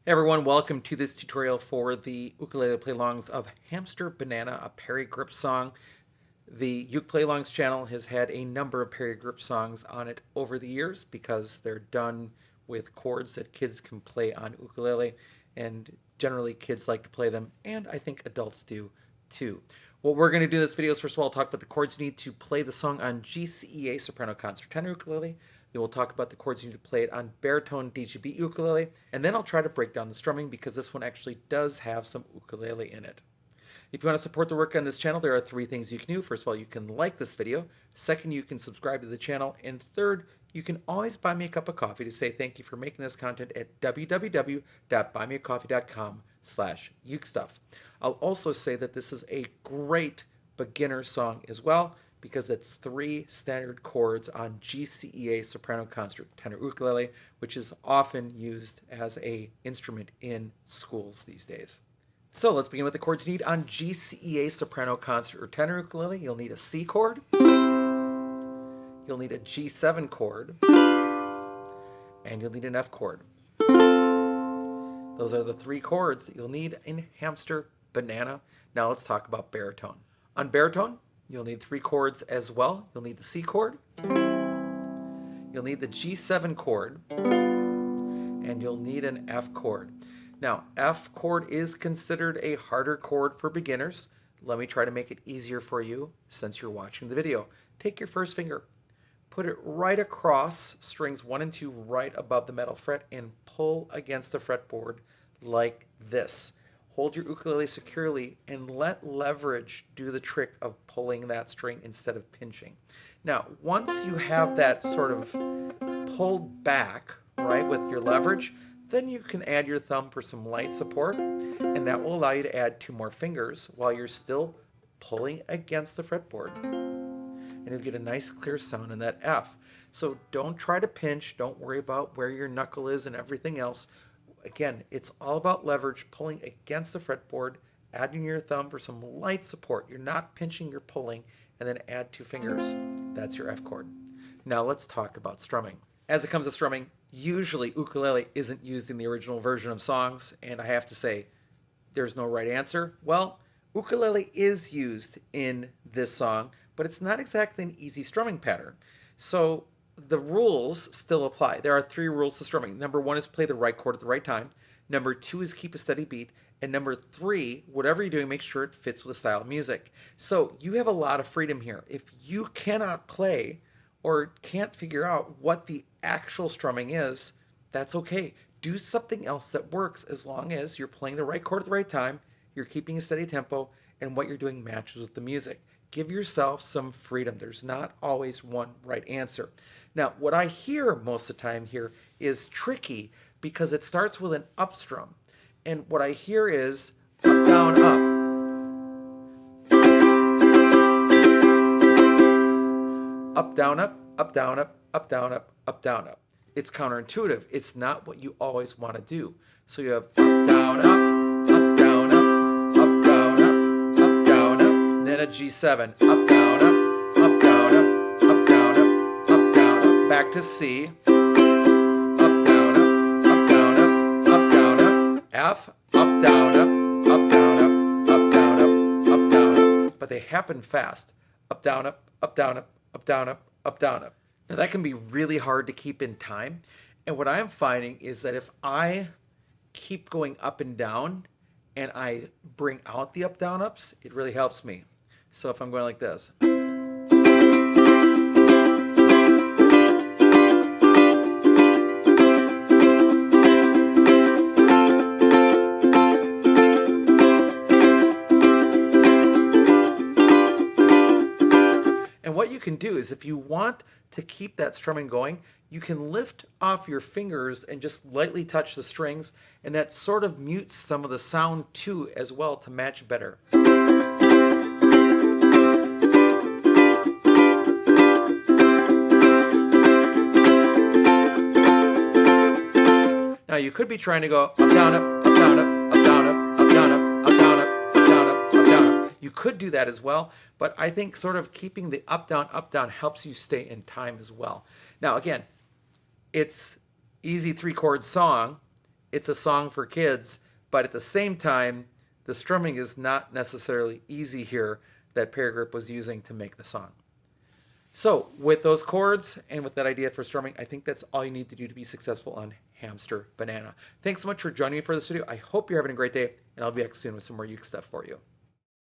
Hey everyone, welcome to this tutorial for the ukulele play-alongs of Hamster Banana, a Parry Gripp song. The Uke Play-alongs channel has had a number of Parry Gripp songs on it over the years because they're done with chords that kids can play on ukulele, and generally kids like to play them, and I think adults do too. What we're going to do in this video is first of all talk about the chords you need to play the song on GCEA soprano concert tenor ukulele. Then we'll talk about the chords you need to play it on baritone DGBE ukulele, and then I'll try to break down the strumming because this one actually does have some ukulele in it. If you want to support the work on this channel, there are three things you can do. First of all, you can like this video. Second, you can subscribe to the channel. And third, you can always buy me a cup of coffee to say thank you for making this content at www.buymeacoffee.com/UkeStuff. I'll also say that this is a great beginner song as well because it's 3 standard chords on GCEA soprano concert tenor ukulele, which is often used as an instrument in schools these days. So let's begin with the chords you need on GCEA soprano concert or tenor ukulele. You'll need a C chord, you'll need a G7 chord, and you'll need an F chord. Those are the 3 chords that you'll need in Hamster Banana. Now let's talk about baritone. On baritone, you'll need 3 chords as well. You'll need the C chord, you'll need the G7 chord, and you'll need an F chord. Now, F chord is considered a harder chord for beginners. Let me try to make it easier for you since you're watching the video. Take your first finger, put it right across strings 1 and 2 right above the metal fret and pull against the fretboard like this. Hold your ukulele securely and let leverage do the trick of pulling that string instead of pinching. Now, once you have that sort of pulled back, right, with your leverage, then you can add your thumb for some light support, and that will allow you to add 2 more fingers while you're still pulling against the fretboard. And you'll get a nice clear sound in that F. So don't try to pinch, don't worry about where your knuckle is and everything else. Again, it's all about leverage, pulling against the fretboard, adding your thumb for some light support. You're not pinching, you're pulling, and then add 2 fingers. That's your F chord. Now let's talk about strumming. As it comes to strumming, usually ukulele isn't used in the original version of songs, and I have to say, there's no right answer. Well, ukulele is used in this song, but it's not exactly an easy strumming pattern. So the rules still apply. There are 3 rules to strumming. Number 1 is play the right chord at the right time. Number 2 is keep a steady beat. And number 3, whatever you're doing, make sure it fits with the style of music. So you have a lot of freedom here. If you cannot play or can't figure out what the actual strumming is, that's okay. Do something else that works as long as you're playing the right chord at the right time, you're keeping a steady tempo, and what you're doing matches with the music. Give yourself some freedom. There's not always one right answer. Now, what I hear most of the time here is tricky because it starts with an up strum. And what I hear is up, down, up. Up, down, up, up, down, up, up, down, up, up, down, up. It's counterintuitive. It's not what you always want to do. So you have up, down, up, up, down, up, up, down, up, up, down, up. Then a G7, up, down, up, up, down, up, up, down, up, up, down, up. Back to C. Up, down, up, up, down, up, up, down, up. F, up, down, up, up, down, up, up, down, up, up, down, up. But they happen fast. Up, down, up, up, down, up, up, down, up, up, down, up. Now that can be really hard to keep in time. And what I'm finding is that if I keep going up and down and I bring out the up, down, ups, it really helps me. So if I'm going like this. And what you can do is if you want to keep that strumming going, you can lift off your fingers and just lightly touch the strings, and that sort of mutes some of the sound too as well to match better. Now you could be trying to go up, down, up, up, down, up, up, down, up, up, down, up, up, down, up, up, down, up, up, down, up. You could do that as well, but I think sort of keeping the up, down helps you stay in time as well. Now, again, it's easy 3-chord song, it's a song for kids, but at the same time, the strumming is not necessarily easy here that Parry Gripp was using to make the song. So with those chords and with that idea for strumming, I think that's all you need to do to be successful on Hamster Banana. Thanks so much for joining me for this video. I hope you're having a great day, and I'll be back soon with some more Uke stuff for you.